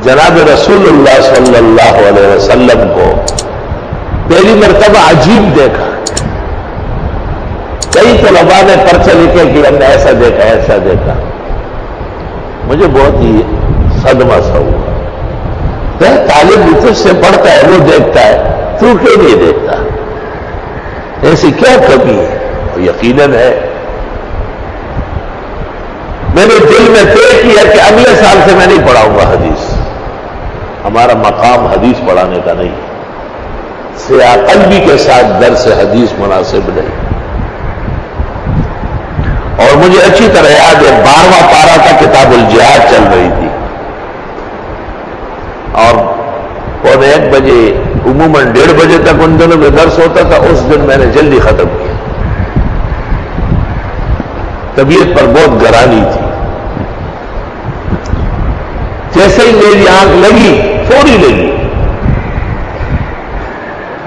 جناب رسول اللہ صلی اللہ علیہ وسلم کو پہلی مرتبہ عجیب دیکھا. کئی طلباء نے پرچہ لکھے کہ ہم نے ایسا دیکھا ایسا دیکھا. مجھے بہت ہی صدمہ سا ہوا. طالب تجھ سے پڑھتا ہے وہ دیکھتا ہے، تو کیوں نہیں دیکھتا؟ ایسی کیا کمی ہے؟ یقیناً ہے. میں نے دل میں طے کیا کہ اگلے سال سے میں نہیں پڑھاؤں گا حدیث. ہمارا مقام حدیث پڑھانے کا نہیں، سیاہ قلبی کے ساتھ درس حدیث مناسب نہیں. اور مجھے اچھی طرح یاد ہے 12واں پارہ تھا، کتاب الجہاد چل رہی تھی، اور 1:15 بجے عموماً 1:30 بجے تک ان دنوں میں درس ہوتا تھا. اس دن میں نے جلدی ختم کیا. طبیعت پر بہت گرانی تھی. جیسے ہی میری آنکھ لگی فوری لگی،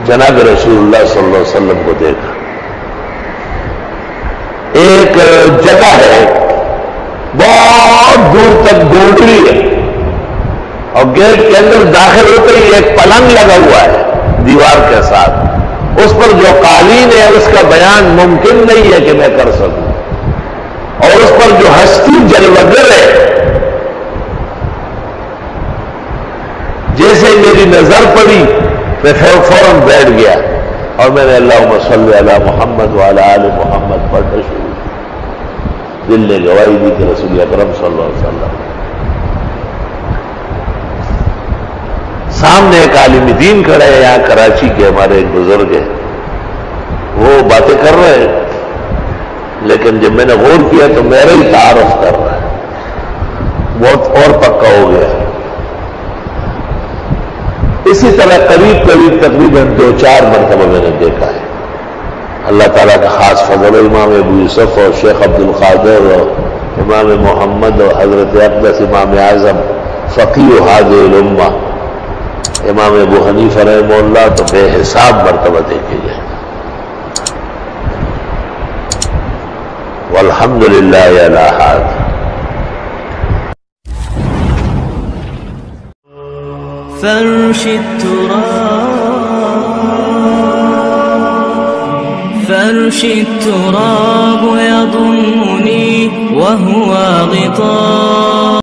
جناب رسول اللہ صلی اللہ علیہ وسلم کو دیکھا. ایک جگہ ہے بہت دور تک گونڈری ہے، اور گیٹ کے اندر داخل ہوتے ہی ایک پلنگ لگا ہوا ہے دیوار کے ساتھ. اس پر جو قالین ہے اس کا بیان ممکن نہیں ہے کہ میں کر سکوں. اور اس پر جو ہستی جلوگر ہے، جیسے میری نظر پڑی میں فوراً بیٹھ گیا اور میں نے اللہم صلی علی محمد وعلی آل محمد پڑھنا شروع کیا. دل نے گواہی دی کہ رسول اکرم صلی اللہ علیہ وسلم. سامنے ایک عالم دین کھڑے ہیں یہاں کراچی کے، ہمارے ایک بزرگ ہیں، وہ باتیں کر رہے ہیں، لیکن جب میں نے غور کیا تو میرا ہی تعارف کر رہا ہے. بہت اور پکا ہو گیا. اسی طرح قریب تقریباً 2-4 مرتبہ میں نے دیکھا ہے. اللہ تعالیٰ کا خاص فضل. امام ابو یوسف اور شیخ عبد القادر اور امام محمد اور حضرت اقدس امام اعظم فقیہ هذه الامہ امام ابو حنیفہ رحمہ اللہ تو بے حساب مرتبہ دیکھے گئے. والحمدللہ علی ھذا. فرش التراب يضمني وهو غطاء